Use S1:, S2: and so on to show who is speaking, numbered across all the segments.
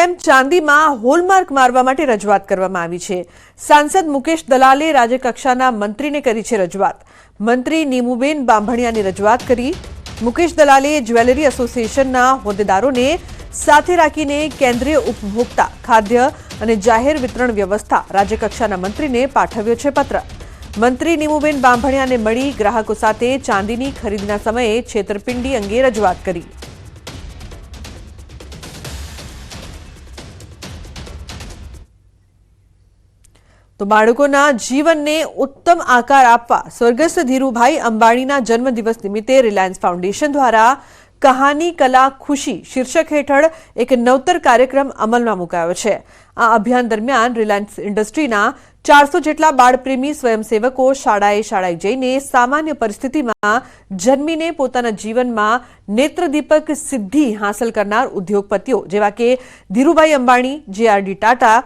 S1: કેમ ચાંદીમાં હોલમાર્ક મારવા માટે રજૂઆત કરવામાં આવી છે। સાંસદ મુકેશ દલાલે રાજ્યકક્ષાના મંત્રીને કરી છે રજૂઆત। મંત્રી નીમુબેન બાંભણિયાની રજૂઆત કરી। મુકેશ દલાલે જ્વેલરી એસોસિએશનના હોદ્દેદારોને સાથે રાખીને કેન્દ્રીય ઉપભોક્તા ખાદ્ય અને જાહેર વિતરણ વ્યવસ્થા રાજ્યકક્ષાના મંત્રીને પાઠવ્યો છે પત્ર। મંત્રી નીમુબેન બાંભણિયાને મળી ગ્રાહકો સાથે ચાંદીની ખરીદના સમયે છેતરપિંડી અંગે રજૂઆત કરી। તો બાળકોના જીવનને ઉત્તમ આકાર આપવા સ્વર્ગસ્થ ધીરુભાઈ અંબાણીના જન્મદિવસ નિમિત્તે રિલાયન્સ ફાઉન્ડેશન દ્વારા કહાની કલા ખુશી शीर्षक हेठળ એક નવતર કાર્યક્રમ અમલમાં મુકાયો છે। આ અભિયાન દરમિયાન રિલાયન્સ ઇન્ડસ્ટ્રીના 400 જેટલા બાળપ્રેમી સ્વયંસેવકો શાળાએ જઈને સામાન્ય પરિસ્થિતિમાં જન્મીને પોતાના જીવનમાં નેત્રદીપક સિદ્ધિ હાંસલ કરનાર ઉદ્યોગપતિઓ જેવા કે ધીરુભાઈ અંબાણી, JRD ટાટા,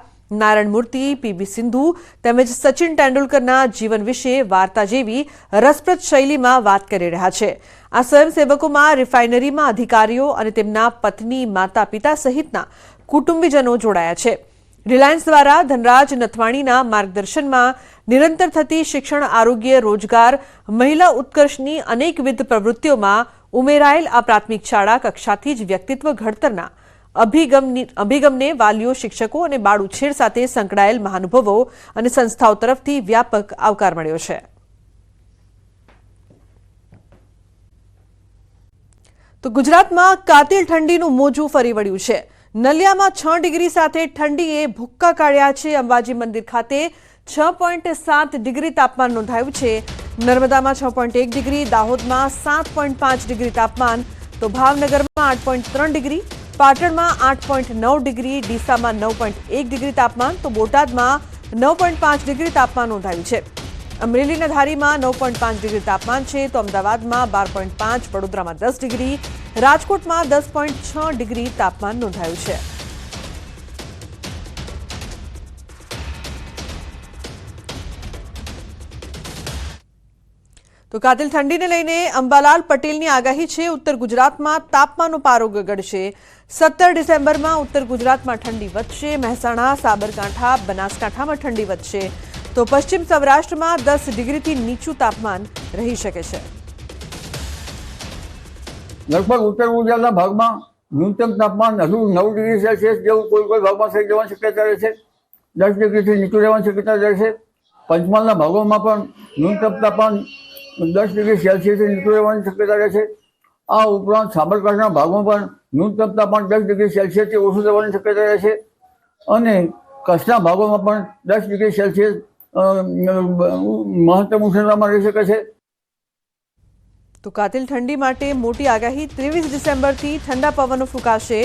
S1: नारायण मूर्ति, PB सिंधु તેમજ સચિન તેંડુલકરના જીવન વિશે વાર્તા જેવી રસપ્રદ શૈલીમાં વાત કરી રહ્યા છે। આ સ્વયંસેવકોમાં રિફાઇનરીમાં અધિકારીઓ અને તેમના પત્ની, માતા પિતા સહિતના કુટુંબીજનો જોડાયા છે। રિલાયન્સ દ્વારા ધનરાજ નથવાણીના માર્ગદર્શનમાં નિરંતર થતી શિક્ષણ, આરોગ્ય, રોજગાર, મહિલા ઉત્કર્ષની અનેકવિધ પ્રવૃત્તિઓમાં ઉમેરાયેલ આ પ્રાથમિક શાળા કક્ષાથી જ વ્યક્તિત્વ ઘડતરના અભિગમને વાલીઓ, શિક્ષકો અને બાળ ઉછેર સાથે સંકળાયેલ મહાનુભાવો અને સંસ્થાઓ તરફથી વ્યાપક આવકાર મળ્યો છે। તો ગુજરાતમાં કાતિલ ઠંડીનું મોજું ફરી વળ્યું છે। નલિયામાં 6 ડિગ્રી સાથે ઠંડીએ ભૂક્કા કાઢ્યા છે। અંબાજી મંદિર ખાતે 6.7 ડિગ્રી તાપમાન નોંધાયું છે। નર્મદામાં 6.1 ડિગ્રી, દાહોદમાં 7.5 ડિગ્રી તાપમાન, તો ભાવનગરમાં 8.3 ડિગ્રી, પાટણમાં 8.9 ડિગ્રી, ડીસામાં 9.1 ડિગ્રી તાપમાન, તો બોટાદમાં 9.5 ડિગ્રી તાપમાન નોંધાયું છે। અમરેલીના ધારીમાં 9.5 ડિગ્રી તાપમાન છે, તો અમદાવાદમાં 12.5, વડોદરામાં 10 ડિગ્રી, રાજકોટમાં 10.6 ડિગ્રી તાપમાન નોંધાયું છે। તો કાતિલ ઠંડીને લઈને અંબાલાલ પટેલની આગાહી છે। ઉત્તર ગુજરાતમાં તાપમાનનો પારો ગગડશે। 17 ડિસેમ્બરમાં ઉત્તર ગુજરાતમાં ઠંડી વધશે। મહેસાણા, સાબરકાંઠા, બનાસકાંઠામાં ઠંડી વધશે, તો પશ્ચિમ સૌરાષ્ટ્રમાં 10 ડિગ્રીથી નીચું તાપમાન રહી શકે છે।
S2: लगभग उत्तर गुजरातના ભાગમાં ન્યૂનતમ તાપમાન હજુ 9 ડિગ્રી સેલ્સિયસ જેવું કોઈ ભાગમાં થઈ જવાની શક્યતા રહેશે। 10 ડિગ્રીથી નીચું રહેવાની શક્યતા રહેશે। પંચમહાલના ભાગોમાં પણ ન્યૂનતમ તાપમાન 10 ડિગ્રી સેલ્સિયસથી નીચું રહેવાની શક્યતા રહેશે। આ ઉપરાંત સાબરકાંઠાના ભાગમાં પણ ન્યૂનતમ તાપમાન 10 ડિગ્રી સેલ્સિયસથી ઓછું રહેવાની શક્યતા રહેશે અને કચ્છના ભાગોમાં પણ 10 ડિગ્રી સેલ્સિયસ મહત્તમ ઉષ્ણતામાં રહી શકે છે।
S1: તો કાતિલ ઠંડી માટે મોટી આગાહી। 23 ડિસેમ્બરથી ઠંડા પવનો ફૂંકાશે।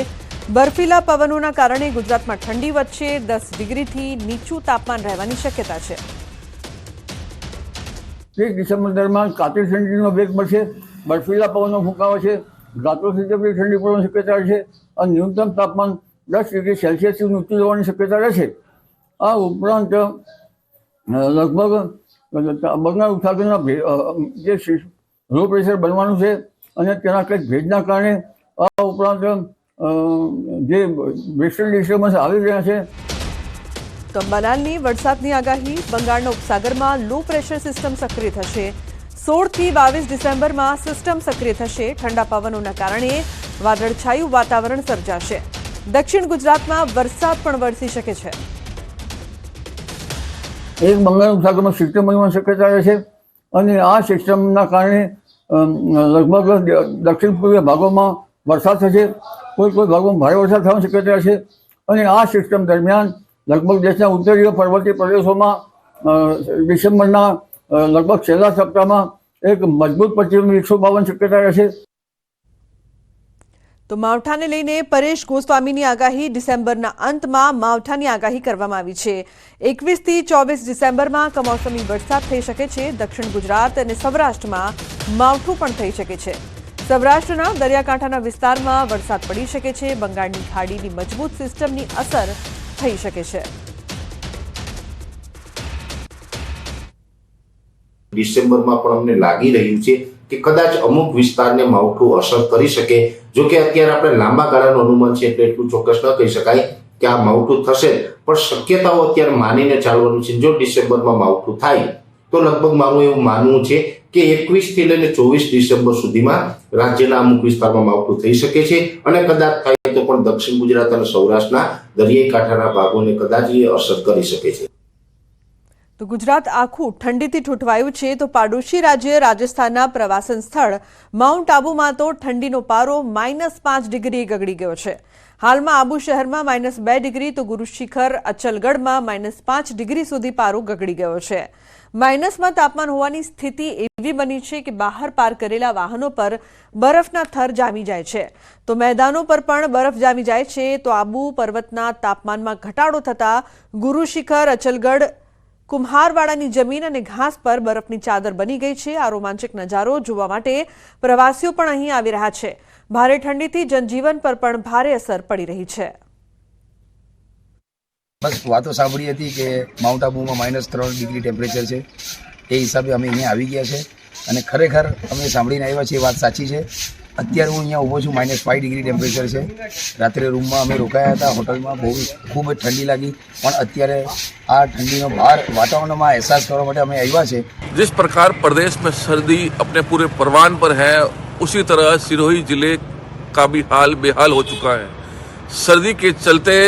S1: બર્ફીલા પવનોના કારણે ગુજરાતમાં ઠંડી વધશે। 10 ડિગ્રીથી નીચું તાપમાન રહેવાની શક્યતા છે।
S2: 30 ડિસેમ્બર દરમિયાન કાતિલ ઠંડીનો વેગ મળશે। બર્ફીલા પવનો ફૂંકાશે। રાત્રોથી ઠંડી પડવાની શક્યતા રહેશે અને ન્યૂનતમ તાપમાન 10 ડિગ્રી સેલ્સિયસથી નીચું જવાની શક્યતા રહેશે। આ ઉપરાંત લગભગ બંગાળ ઉપસાગરના જે લો પ્રેશર બનવાનું છે અને તેના કંઈક ભેજના કારણે આ ઉપરાંત જે વેસ્ટર્ન ડિસ્ટર્બન્સ આવી રહ્યા છે।
S1: તો અંબાલાલની વરસાદની આગાહી। બંગાળના ઉપસાગરમાં લો પ્રેશર સિસ્ટમ સક્રિય થશે। 16 થી 22 ડિસેમ્બરમાં સિસ્ટમ સક્રિય થશે। ઠંડા પવનોના કારણે વાદળછાયું વાતાવરણ સર્જાશે। દક્ષિણ ગુજરાતમાં વરસાદ પણ વરસી શકે છે।
S2: એક બંગાળ ઉપસાગરમાં સિસ્ટમ બનવાની શક્યતા રહેશે અને આ સિસ્ટમના કારણે લગભગ દક્ષિણ પૂર્વીય ભાગોમાં વરસાદ થશે। કોઈ ભાગોમાં ભારે વરસાદ થવાની શક્યતા રહેશે અને આ સિસ્ટમ દરમિયાન લગભગ દેશના ઉત્તરીય પર્વતીય પ્રદેશોમાં ડિસેમ્બરના લગભગ છેલ્લા સપ્તાહમાં એક મજબૂત પશ્ચિમ વિક્ષોભ આવવાની શક્યતા રહેશે।
S1: તો માવઠાને લઈને પરેશ ગોસ્વામીની આગાહી। ડિસેમ્બરના અંતમાં માવઠાની આગાહી કરવામાં આવી છે। 21 થી 24 ડિસેમ્બરમાં કમોસમી વરસાદ થઈ શકે છે। દક્ષિણ ગુજરાત અને સૌરાષ્ટ્રમાં માવઠું પણ થઈ શકે છે। સૌરાષ્ટ્રના દરિયાકાંઠાના વિસ્તારમાં વરસાદ પડી શકે છે। બંગાળની ખાડીની મજબૂત સિસ્ટમની અસર થઈ શકે છે।
S3: ડિસેમ્બરમાં પણ અમને લાગી રહ્યું છે કે કદાચ અમુક વિસ્તારને માવઠું અસર કરી શકે। જો કે અત્યારે આપણે લાંબા ગાળાનું અનુમાન છે એટલે એટલું ચોક્કસ ન કહી શકાય। કે આ માવઠું થશે, પણ શક્યતાઓ અત્યારે માનીને ચાલવાનું છે. જો ડિસેમ્બરમાં માવઠું થાય તો લગભગ મારું એવું માનવું છે કે 21 થી લઈને 24 ડિસેમ્બર સુધીમાં રાજ્યના અમુક વિસ્તારમાં માવઠું થઈ શકે છે, અને કદાચ થાય તો પણ દક્ષિણ ગુજરાત અને સૌરાષ્ટ્રના દરિયાઈ કાંઠાના ભાગોને કદાચ એ અસર કરી શકે છે.
S1: તો ગુજરાત આખું ઠંડીથી ઠૂંઠવાયું છે, તો પાડોશી રાજ્ય રાજસ્થાનના પ્રવાસન સ્થળ માઉન્ટ આબુમાં તો ઠંડીનો પારો -5 ડિગ્રી ગગડી ગયો છે. હાલમાં આબુ શહેરમાં -2 ડિગ્રી, તો ગુરુ શિખર અચલગઢમાં -5 ડિગ્રી સુધી પારો ગગડી ગયો છે. માઇનસમાં તાપમાન હોવાની સ્થિતિ એવી બની છે કે બહાર પાર્ક કરેલા વાહનો પર બરફના થર જામી જાય છે, તો મેદાનો પર પણ બરફ જામી જાય છે. તો આબુ પર્વતના તાપમાનમાં ઘટાડો થતા ગુરુ શિખર અચલગઢ કુમ્હારવાડાની જમીન અને ઘાસ પર બરફની ચાદર બની ગઈ છે. આ રોમાંચક નજારો જોવા માટે પ્રવાસીઓ પણ અહીં આવી રહ્યા છે. ભારે ઠંડીથી જનજીવન પર પણ ભારે અસર પડી રહી છે.
S4: બસ વાતો સાંભળી હતી કે માઉન્ટ આબુમાં -3 ડિગ્રી ટેમ્પરેચર છે, એ હિસાબે અમે અહીંયા આવી ગયા છે, અને ખરેખર અમે સાંભળીને આવ્યા છીએ, વાત સાચી છે. અત્યારે હું અહીંયા ઊભો છું, -5 ડિગ્રી ટેમ્પરેચર છે. રાત્રે રૂમમાં અમે રોકાયા હતા હોટલમાં, બહુ ખૂબ જ ઠંડી લાગી, પણ અત્યારે આ ઠંડીનો બહાર વાતાવરણમાં અહેસાસ કરવા માટે અમે આવ્યા છે.
S5: जिस प्रकार प्रदेश में सर्दी अपने पूरे परवान पर है, उसी तरह सिरोही जिले का भी हाल बेहाल हो चुका है. सर्दी के चलते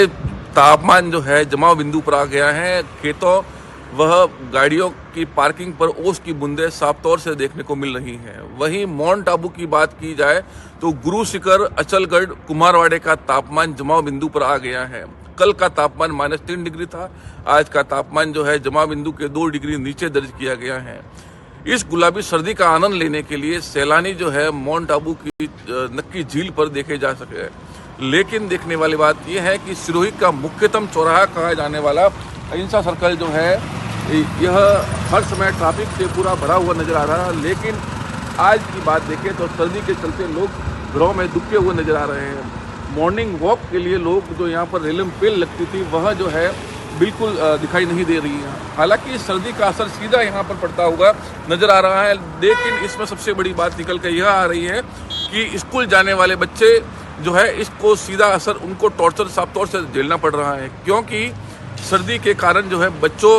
S5: तापमान जो है जमाव बिंदु पर आ गया है. खेतों वह गाड़ियों की पार्किंग पर ओस की बूंदें साफ तौर से देखने को मिल रही हैं. वहीं माउंट आबू की बात की जाए तो गुरु शिखर अचलगढ़ कुमारवाड़े का तापमान जमाव बिंदु पर आ गया है. कल का तापमान -3 डिग्री था, आज का तापमान जो है जमाव बिंदु के 2 डिग्री नीचे दर्ज किया गया है. इस गुलाबी सर्दी का आनंद लेने के लिए सैलानी जो है माउंट आबू की नक्की झील पर देखे जा सके. लेकिन देखने वाली बात यह है कि सिरोही का मुख्यतम चौराहा कहा जाने वाला अहिंसा सर्कल जो है यह हर समय ट्रैफिक से पूरा भरा हुआ नजर आ रहा है. लेकिन आज की बात देखें तो सर्दी के चलते लोग घरों में दुबके हुए नजर आ रहे हैं. मॉर्निंग वॉक के लिए लोग जो यहाँ पर रेलिंग पेल लगती थी वह जो है बिल्कुल दिखाई नहीं दे रही है. हालांकि सर्दी का असर सीधा यहाँ पर पड़ता हुआ नजर आ रहा है. लेकिन इसमें सबसे बड़ी बात निकल कर यह आ रही है कि स्कूल जाने वाले बच्चे जो है इसको सीधा असर उनको टॉर्चर साफ तौर से झेलना पड़ रहा है, क्योंकि सर्दी के कारण जो है बच्चों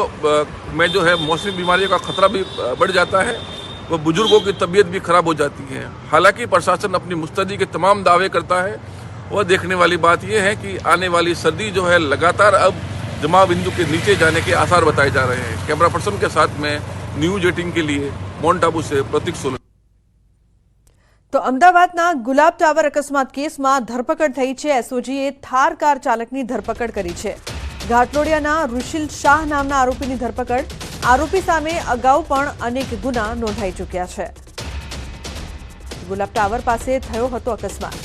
S5: में जो है मौसमी बीमारियों का खतरा भी बढ़ जाता है, वह बुजुर्गों की तबीयत भी खराब हो जाती है. हालांकि प्रशासन अपनी मुस्तैदी के तमाम दावे करता है. वह देखने वाली बात यह है कि आने वाली सर्दी जो है लगातार अब जमाव बिंदु के नीचे जाने के आसार बताए जा रहे हैं. कैमरा पर्सन के साथ में न्यूज 18 के लिए माउंट आबू से प्रतीक सोलंकी.
S1: તો અમદાવાદના ગુલાબ ટાવર અકસ્માત કેસમાં ધરપકડ થઈ છે. એસઓજીએ થાર કાર ચાલકની ધરપકડ કરી છે. ઘાટલોડિયાના ઋષિલ શાહ નામના આરોપીની ધરપકડ. આરોપી સામે અગાઉ પણ અનેક ગુના નોંધાઈ ચૂક્યા છે. ગુલાબ ટાવર પાસે થયો હતો અકસ્માત.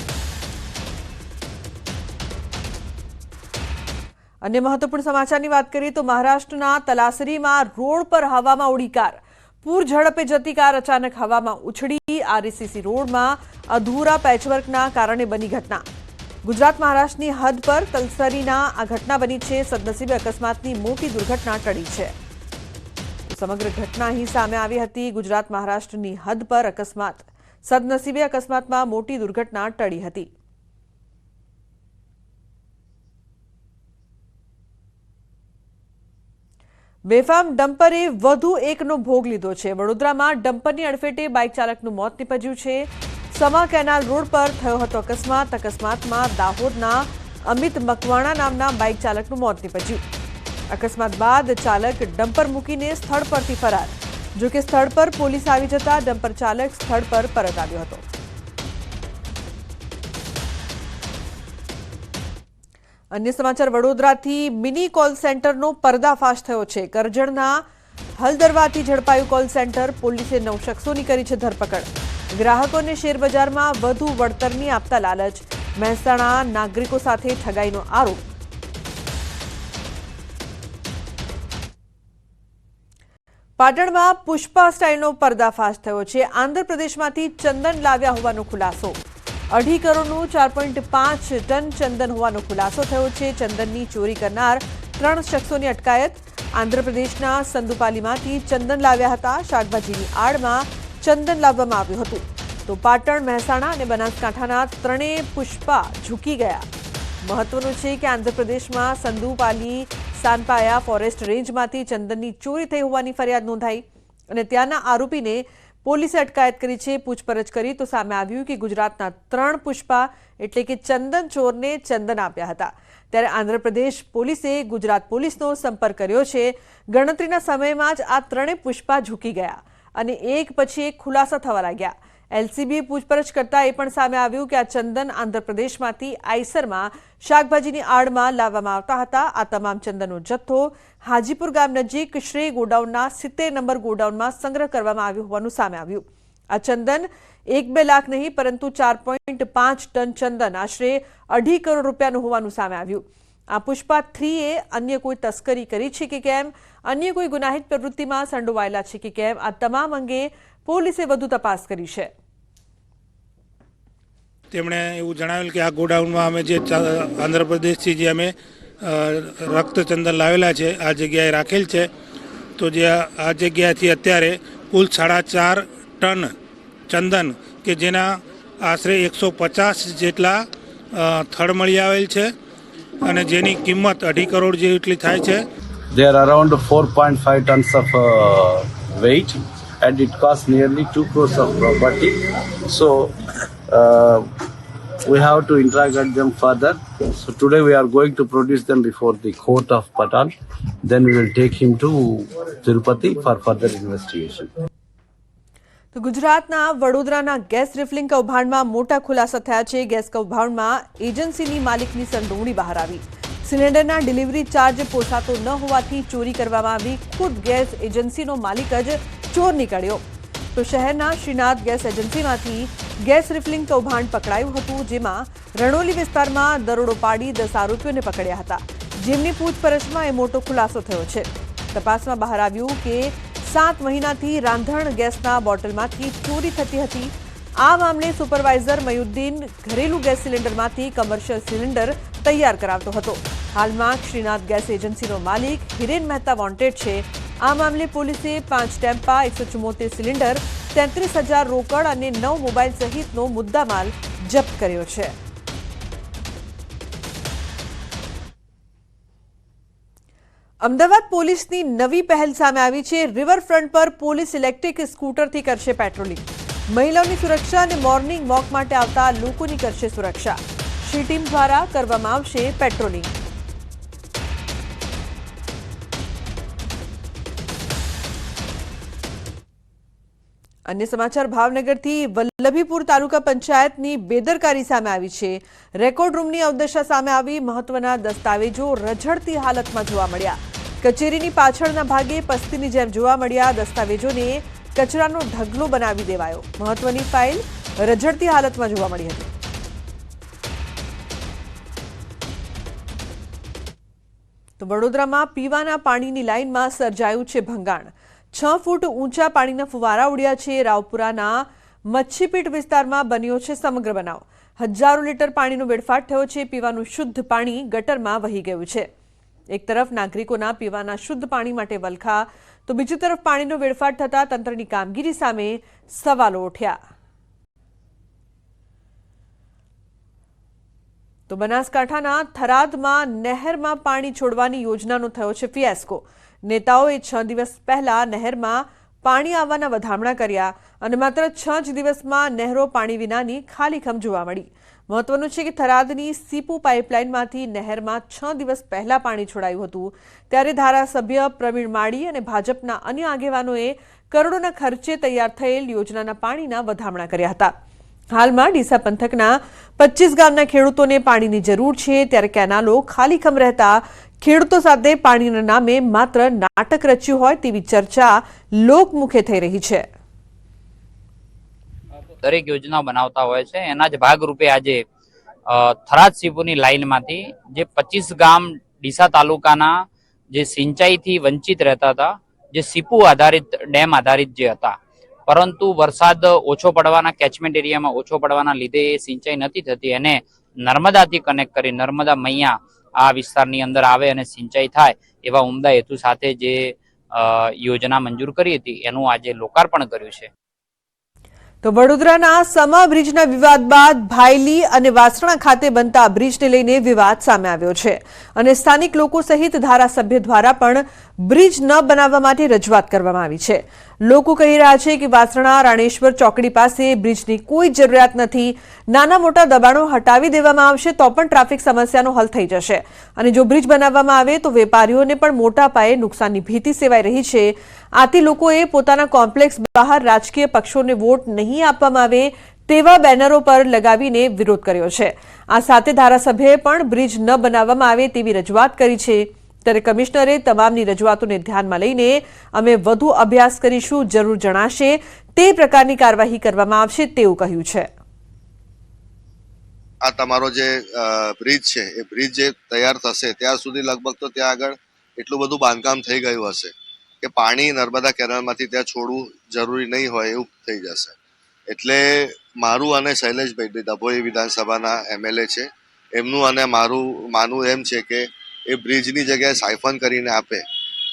S1: अन्य महत्वपूर्ण समाचार की बात करिए तो महाराष्ट्र तलासरी में रोड पर हवा में उड़ी कार. पूर झड़पे जती कार अचानक हवा में उछड़ी. आरसीसी रोड में अधूरा पेचवर्क कारण बनी घटना. गुजरात महाराष्ट्र की हद पर तलसरी आ घटना बनी है. सदनसीबे अकस्मात की मोटी दुर्घटना टळी है. समग्र घटना ही सामे आवी हती. गुजरात महाराष्ट्र की हद पर अकस्मात. सदनसीबे अकस्मात में मोटी दुर्घटना टळी हती. बेफाम डम्परे વધુ એકનો ભોગ લીધો છે. વડોદરામાં ડમ્પરની અડફેટે બાઇક ચાલકનું મોત નીપજ્યું છે. સમા કેનાલ રોડ પર થયો હતો અકસ્માત. અકસ્માતમાં દાહોદના અમિત મકવાણા નામના બાઇક ચાલકનું મોત નીપજ્યું. અકસ્માત બાદ ચાલક ડમ્પર મૂકીને સ્થળ પરથી ફરાર. જો કે સ્થળ પર પોલીસ આવી જતા ડમ્પર ચાલક સ્થળ પર પરત આવ્યો હતો. अन्य समाचार वडोदराथी मिनी कॉल सेंटरनो पर्दाफाश थयो छे. करजणना हलदरवाथी झड़पायुं कॉल सेंटर. पोलीसे 9 शख्सोनी करी छे धरपकड़. ग्राहकोने शेरबजारमां वधु वळतरनी आपता लालच. મહેસાણા નાગરિકો સાથે ઠગાઈનો આરોપ. પાટણમાં પુષ્પા સ્ટાઇલનો પર્દાફાશ થયો છે. આંધ્રપ્રદેશમાંથી ચંદન લાવ્યા હોવાનો ખુલાસો. 2.5 કરોડનું 4.5 ટન ચંદન હોવાનો ખુલાસો થયો છે. ચંદનની ચોરી કરનાર 3 શખ્સોની અટકાયત. આંધ્રપ્રદેશના સંદુપાલીમાંથી ચંદન લાવ્યા હતા. શાકભાજીની આડમાં ચંદન લાવવામાં આવ્યું હતું. તો પાટણ, મહેસાણા અને બનાસકાંઠાના ત્રણેય પુષ્પા ઝૂકી ગયા. મહત્વનું છે કે આંધ્રપ્રદેશમાં સંદુપાલી સાનપાયા ફોરેસ્ટ રેન્જમાંથી ચંદનની ચોરી થઈ હોવાની ફરિયાદ નોંધાઈ અને ત્યાંના આરોપીને પોલીસે અટકાયત કરી છે. પૂછપરછ કરી તો સામે આવ્યું કે ગુજરાતના 3 પુષ્પા એટલે કે ચંદન ચોરને ચંદન આપ્યા હતા. ત્યારે આંધ્રપ્રદેશ પોલીસે ગુજરાત પોલીસનો સંપર્ક કર્યો છે. ગણતરીના સમયમાં જ આ 3 પુષ્પા ઝૂકી ગયા અને એક પછી એક ખુલાસા થવા લાગ્યા. એલસીબીએ પૂછપરછ કરતા એ પણ સામે આવ્યું કે આ ચંદન આંધ્રપ્રદેશમાંથી આઈસરમાં શાકભાજીની આડમાં લાવવામાં આવતા હતા. આ તમામ ચંદનનો જથ્થો હાજીપુર ગામ નજીક શ્રેય ગોડાઉનના 70 નંબર ગોડાઉનમાં સંગ્રહ કરવામાં આવ્યો હોવાનું સામે આવ્યું. આ ચંદન 1-2 લાખ નહીં પરંતુ 4.5 ટન ચંદન આશરે 2.5 કરોડ રૂપિયાનું હોવાનું સામે આવ્યું. આ પુષ્પા 3એ અન્ય કોઈ તસ્કરી કરી છે કે કેમ, અન્ય કોઈ ગુનાહિત પ્રવૃત્તિમાં સંડોવાયેલા છે કે કેમ, આ તમામ અંગે પોલીસે વધુ તપાસ કરી છે.
S6: તેમણે એવું જણાવેલ કે આ ગોડાઉનમાં અમે જે આંધ્રપ્રદેશથી જે અમે રક્તચંદન લાવેલા છે આ જગ્યાએ રાખેલ છે. તો જે આ જગ્યાથી અત્યારે કુલ 4.5 ટન ચંદન કે જેના આશરે 150 જેટલા થડ મળી આવેલ છે અને જેની કિંમત 2.5 કરોડ જેટલી થાય છે.
S7: They are around 4.5 tons of weight and it costs nearly 2 crores of property. So we have to interrogate them further. So today we are going to produce them before the court of Patan. Then we will take him to Tirupati for further investigation.
S1: તો ગુજરાતના વડોદરાના gas refilling કૌભાંડમાં મોટા ખુલાસા થયા છે. Gas કૌભાંડમાં એજન્સીની માલિકની સંડોવણી બહાર આવી. સિલિન્ડરના ડિલિવરી ચાર્જ પોસાતો ન હોવાથી ચોરી કરવામાં આવી. ખુદ ગેસ એજન્સીનો માલિક જ ચોર નીકળ્યો. તો શહેરના શ્રીનાથ ગેસ એજન્સીમાંથી ગેસ રિફિલિંગ કૌભાંડ પકડાયું હતું, જેમાં રણોલી વિસ્તારમાં દરોડો પાડી 10 આરોપીઓને પકડ્યા હતા, જેમની પૂછપરછમાં એ મોટો ખુલાસો થયો છે. તપાસમાં બહાર આવ્યું કે 7 મહિનાથી રાંધણ ગેસના બોટલમાંથી ચોરી થતી હતી. આ મામલે સુપરવાઇઝર મયુદ્દીન ઘરેલું ગેસ સિલિન્ડરમાંથી કમર્શિયલ સિલિન્ડર તૈયાર કરાવતો હતો. હાલમાં શ્રીનાથ ગેસ એજન્સીનો માલિક હિરેન મહેતા વોન્ટેડ છે. આ મામલે પોલીસે 5 ટેમ્પા, 174 સિલિન્ડર, 33,000 રોકડ અને 9 મોબાઈલ સહિતનો મુદ્દામાલ જપ્ત કર્યો છે. અમદાવાદ પોલીસની નવી પહેલ સામે આવી છે. રિવરફ્રન્ટ પર પોલીસ ઇલેક્ટ્રિક સ્કૂટરથી કરશે પેટ્રોલિંગ. મહિલાઓની સુરક્ષા અને મોર્નિંગ વોક માટે આવતા લોકોની કરશે સુરક્ષા. શ્રી ટીમ દ્વારા કરવામાં આવશે પેટ્રોલિંગ. અન્ય સમાચાર ભાવનગરથી વલ્લભીપુર તાલુકા પંચાયતની બેદરકારી સામે આવી છે. રેકોર્ડ રૂમની અવદશા સામે આવી. મહત્વના દસ્તાવેજો રઝળતી હાલતમાં જોવા મળ્યા. કચેરીની પાછળના ભાગે પસ્તીની જેમ જોવા મળ્યા. દસ્તાવેજોને કચરાનો ઢગલો બનાવી દેવાયો. મહત્વની ફાઇલ રઝળતી હાલતમાં જોવા મળી હતી. તો વડોદરામાં પીવાના પાણીની લાઇનમાં સર્જાયું છે ભંગાણ. 6 ફૂટ ઊંચા પાણીના ફુવારા ઉડ્યા છે. રાવપુરાના મચ્છીપીટ વિસ્તારમાં બન્યો છે સમગ્ર બનાવ. હજારો લીટર પાણીનો વેડફાટ થયો છે. પીવાનું શુદ્ધ પાણી ગટરમાં વહી ગયું છે. એક તરફ નાગરિકોના પીવાના શુદ્ધ પાણી માટે વલખા, તો બીજી તરફ પાણીનો વેડફાટ થતા તંત્રની કામગીરી સામે સવાલો ઉઠ્યા. તો બનાસકાંઠાના થરાદમાં નહેરમાં પાણી છોડવાની યોજનાનો થયો છે ફિયાસ્કો. નેતાઓએ 6 દિવસ પહેલા નહેરમાં પાણી આવવાના વધામણા કર્યા અને માત્ર 6 જ દિવસમાં નહેરો પાણી વિનાની ખાલીખમ જોવા મળી. મહત્વનું છે કે થરાદની સીપુ પાઇપલાઇનમાંથી નહેરમાં 6 દિવસ પહેલા પાણી છોડાયું હતું. ત્યારે ધારાસભ્ય પ્રવીણ માળી અને ભાજપના અન્ય આગેવાનોએ કરોડોના ખર્ચે તૈયાર થયેલ યોજનાના પાણીના વધામણા કર્યા હતા. હાલમાં ડીસા પંથકના 25 ગામના ખેડૂતોને પાણીની જરૂર છે. ત્યારે કેનાલો ખાલીખમ રહેતા ખેડૂતો સાથે પાણીના નામે માત્ર નાટક રચ્યું હોય તેવી ચર્ચા લોકમુખે થઈ રહી છે.
S8: દરેક યોજના બનાવતા હોય છે. એના જ ભાગરૂપે આજે થરાદ સીપુની લાઇનમાંથી જે 25 ગામ ડીસા તાલુકાના જે સિંચાઈથી વંચિત રહેતા હતા, જે સીપુ આધારિત ડેમ આધારિત જે હતા, પરંતુ વરસાદ ઓછો પડવાના કેચમેન્ટ એરિયામાં ઓછો પડવાના લીધે એ સિંચાઈ નથી થતી. એને નર્મદાથી કનેક્ટ કરી નર્મદા મૈયા આ વિસ્તારની અંદર આવે અને સિંચાઈ થાય એવા ઉમદા હેતુ સાથે જે યોજના મંજૂર કરી હતી એનું આજે લોકાર્પણ કર્યું છે.
S1: તો વડોદરાના સમા બ્રિજના વિવાદ બાદ ભાયલી અને વાસણા ખાતે બનતા બ્રિજને લઈને વિવાદ સામે આવ્યો છે અને સ્થાનિક લોકો સહિત ધારાસભ્ય દ્વારા પણ બ્રિજ ન બનાવવા માટે રજૂઆત કરવામાં આવી છે. લોકો કહી રહ્યા છે કે વાસણા રાણેશ્વર ચોકડી પાસે બ્રિજની કોઈ જરૂરિયાત નથી. નાના મોટા દબાણો હટાવી દેવામાં આવશે તો પણ ટ્રાફિક સમસ્યાનો હલ થઈ જશે અને જો બ્રિજ બનાવવામાં આવે તો વેપારીઓને પણ મોટા પાયે નુકસાનની ભીતિ સેવાઈ રહી છે. આથી લોકોએ પોતાના કોમ્પ્લેક્સ બહાર રાજકીય પક્ષોને વોટ નહીં આપવામાં આવે તેવા બેનરો પર લગાવીને વિરોધ કર્યો છે. આ સાથે ધારાસભ્યએ પણ બ્રિજ ન બનાવવામાં આવે તેવી રજૂઆત કરી છે. ત્યારે કમિશનરે તમામની રજૂઆતોને ધ્યાનમાં લઈને અમે વધુ અભ્યાસ કરીશું, જરૂર જણાશે તે પ્રકારની કાર્યવાહી કરવામાં આવશે તેવું કહ્યું છે.
S9: આ તમારો જે બ્રિજ છે એ બ્રિજ જે તૈયાર થશે ત્યાર સુધી લગભગ તો ત્યાં આગળ એટલું બધું બાંધકામ થઈ ગયું હશે કે પાણી નર્મદા કેનાલમાંથી ત્યાં છોડવું જરૂરી નહીં હોય એવું થઈ જશે. એટલે મારું અને શૈલેષભાઈ ડભોઈ વિધાનસભાના MLA છે, એમનું અને મારું માનવું એમ છે કે એ બ્રિજની જગ્યાએ સાયફન કરીને આપે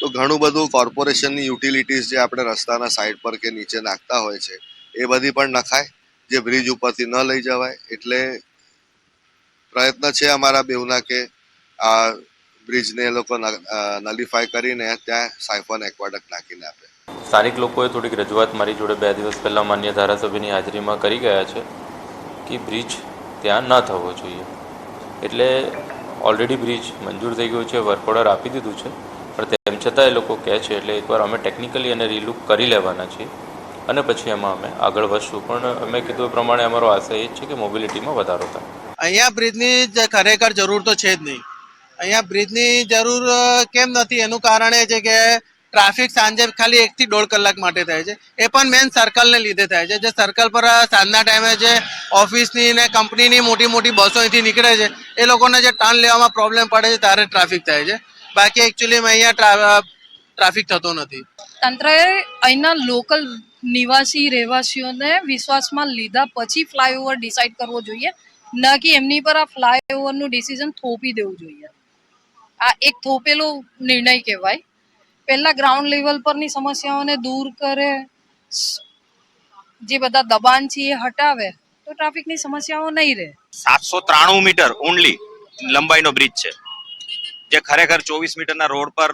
S9: તો ઘણું બધું કોર્પોરેશનની યુટિલિટીઝ જે આપણે રસ્તાના સાઈડ પર કે નીચે નાખતા હોય છે એ બધી પણ નખાય, જે બ્રિજ ઉપરથી ન લઈ જવાય. એટલે પ્રયત્ન છે અમારા બેઉના કે આ બ્રિજને એ લોકો નલિફાય કરીને ત્યાં સાયફન એક્વાડક્ટ નાખીને આપે.
S10: સ્થાનિક લોકોએ થોડીક રજૂઆત મારી જોડે 2 દિવસ પહેલાં માન્ય ધારાસભ્યની હાજરીમાં કરી ગયા છે કે બ્રિજ ત્યાં ન થવો જોઈએ. એટલે ઓલરેડી બ્રિજ મંજૂર થઈ ગયું છે, વર્ક ઓર્ડર આપી દીધું છે, પણ તેમ છતાં એ લોકો કહે છે એટલે એકવાર અમે ટેકનિકલી એને રીલુક કરી લેવાના છીએ અને પછી એમાં અમે આગળ વધશું. પણ અમે કીધું એ પ્રમાણે અમારો આશય એ જ છે કે મોબિલિટીમાં વધારો થાય.
S11: અહીંયા બ્રિજની ખરેખર જરૂર તો છે જ નહીં. અહીંયા બ્રિજની જરૂર કેમ નથી એનું કારણ એ છે કે ટ્રાફિક સાંજે ખાલી 1 થી 1.5 કલાક માટે થાય છે, એ પણ મેન સર્કલને લીધે થાય છે. જે સર્કલ પર સાંજના ટાઈમે જે ઓફિસની ને કંપનીની મોટી મોટી બસો અહીંથી નીકળે છે એ લોકોને જે ટર્ન લેવામાં પ્રોબ્લેમ પડે છે ત્યારે ટ્રાફિક થાય છે. બાકી એકચ્યુઅલીમાં અહીંયા ટ્રાફિક થતો નથી.
S12: તંત્રએ અહીંના લોકલ નિવાસી રહેવાસીઓને વિશ્વાસમાં લીધા પછી ફ્લાયઓવર ડિસાઇડ કરવો જોઈએ, ન કે એમની પર આ ફ્લાયઓવરનું ડિસિઝન થોપી દેવું જોઈએ. આ એક થોપેલો નિર્ણય કહેવાય. પહેલા ગ્રાઉન્ડ લેવલ પરની સમસ્યાઓને દૂર કરે, જે બધા દબાણ છે એ હટાવે તો ટ્રાફિકની સમસ્યાઓ નહીં રહે.
S13: 793 મીટર ઓનલી લંબાઈનો બ્રિજ છે, જે ખરેખર 24 મીટરના રોડ પર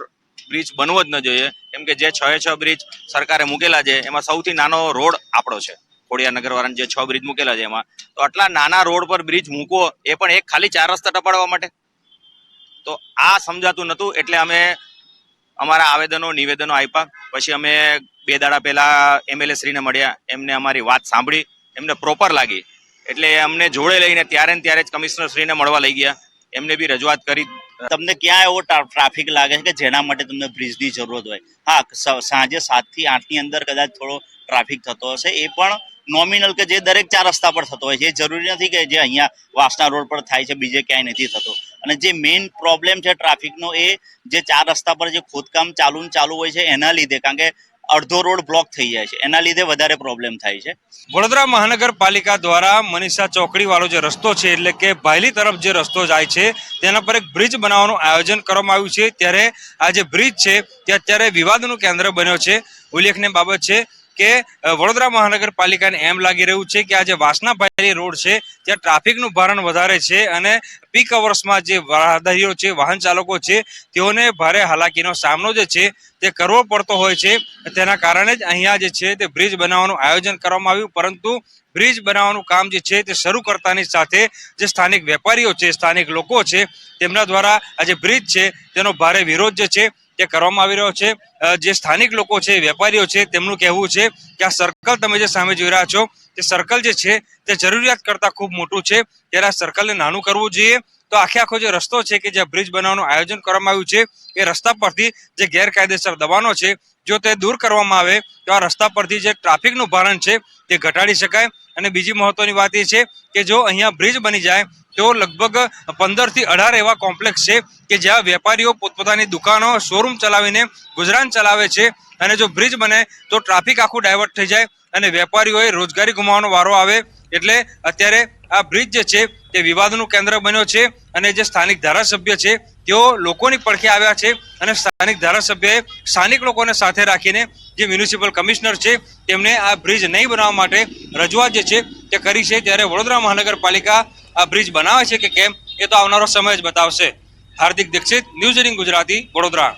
S13: બ્રિજ બનવો જ ન જોઈએ. કેમ કે જે 6 બ્રિજ સરકારે મૂકેલા છે એમાં સૌથી નાનો રોડ આપણો છે, ખોડિયાર નગર વાળાને જે 6 બ્રિજ મૂકેલા છે એમાં. તો આટલા નાના રોડ પર બ્રિજ મૂકવો એ પણ એક ખાલી 4 રસ્તા ટપાડવા માટે, તો આ સમજાતું નહોતું. એટલે અમે અમારા આવેદનો નિવેદનો આપ્યા. પછી અમે 2 દાડા પહેલા MLA શ્રીને મળ્યા, એમને અમારી વાત સાંભળી, એમને પ્રોપર લાગી એટલે અમને જોડે લઈને ત્યારે ને ત્યારે જ કમિશનર શ્રીને મળવા લઈ ગયા, એમને બી રજૂઆત કરી.
S14: તમને ક્યાં એવો ટ્રાફિક લાગે છે કે જેના માટે તમને બ્રિજની જરૂરત હોય? હા, સાંજે 7 થી 8 ની અંદર કદાચ થોડો ટ્રાફિક થતો હશે, એ પણ નોમિનલ કે જે દરેક 4 રસ્તા પર થતો હોય છે. એ જરૂરી નથી કે જે અહીંયા વાસણા રોડ પર થાય છે બીજે ક્યાંય નથી થતો. અને જે મેઇન પ્રોબ્લેમ છે ટ્રાફિકનો એ જે 4 રસ્તા પર જે ખોદકામ ચાલુ હોય છે એના લીધે, કારણ કે અડધો રોડ બ્લોક થઈ જાય છે, એના લીધે વધારે પ્રોબ્લેમ થાય છે.
S15: વડોદરા મહાનગરપાલિકા દ્વારા મનીષા ચોકડી વાળો જે રસ્તો છે એટલે કે ભાયલી તરફ જે રસ્તો જાય છે તેના પર એક બ્રિજ બનાવવાનું આયોજન કરવામાં આવ્યું છે. ત્યારે આ જે બ્રિજ છે તે અત્યારે વિવાદનું કેન્દ્ર બન્યો છે. ઉલ્લેખનીય બાબત છે કે વડોદરા મહાનગરપાલિકાને એમ લાગી રહ્યું છે કે આ જે વાસણા ભાયલી રોડ છે ત્યાં ટ્રાફિકનું ભારણ વધારે છે અને પીક અવર્સમાં જે રાહદારીઓ છે, વાહન ચાલકો છે, તેઓને ભારે હાલાકીનો સામનો જે છે તે કરવો પડતો હોય છે. તેના કારણે જ અહીંયા જે છે તે બ્રિજ બનાવવાનું આયોજન કરવામાં આવ્યું. પરંતુ બ્રિજ બનાવવાનું કામ જે છે તે શરૂ કરતાની સાથે જે સ્થાનિક વેપારીઓ છે, સ્થાનિક લોકો છે, તેમના દ્વારા આ જે બ્રિજ છે તેનો ભારે વિરોધ જે છે તે કરવામાં આવી રહ્યો છે. જે સ્થાનિક લોકો છે, વેપારીઓ છે, તેમનું કહેવું છે કે આ સર્કલ તમે જે સામે જોઈ રહ્યા છો તે સર્કલ જે છે તે જરૂરિયાત કરતાં ખૂબ મોટું છે, ત્યારે આ સર્કલને નાનું કરવું જોઈએ. તો આખો જે રસ્તો છે કે જ્યાં બ્રિજ બનાવવાનું આયોજન કરવામાં આવ્યું છે એ રસ્તા પરથી જે ગેરકાયદેસર દબાણો છે જો તે દૂર કરવામાં આવે તો આ રસ્તા પરથી જે ટ્રાફિકનું ભારણ છે તે ઘટાડી શકાય. અને બીજી મહત્વની વાત એ છે કે જો અહીંયા બ્રિજ બની જાય તો લગભગ 15 થી 18 એવા કોમ્પ્લેક્સ છે કે જ્યાં વેપારીઓ પોતપોતાની દુકાનો, શોરૂમ ચલાવીને ગુજરાન ચલાવે છે. અને જો બ્રિજ બને તો ટ્રાફિક આખું ડાયવર્ટ થઈ જાય અને વેપારીઓએ રોજગારી ગુમાવવાનો વારો આવે. એટલે અત્યારે આ બ્રિજ જે છે તે વિવાદનું કેન્દ્ર બન્યો છે અને જે સ્થાનિક ધારાસભ્ય છે તેઓ લોકોની પડખે આવ્યા છે અને સ્થાનિક ધારાસભ્યએ સ્થાનિક લોકોને સાથે રાખીને જે મ્યુનિસિપલ કમિશનર છે તેમને આ બ્રિજ નહીં બનાવવા માટે રજૂઆત જે છે તે કરી છે। ત્યારે વડોદરા મહાનગરપાલિકા આ બ્રિજ બનાવે છે કે કેમ એ તો આવનારો સમય જ બતાવશે। હાર્દિક દીક્ષિત, ન્યૂઝ 18 ગુજરાતી, વડોદરા।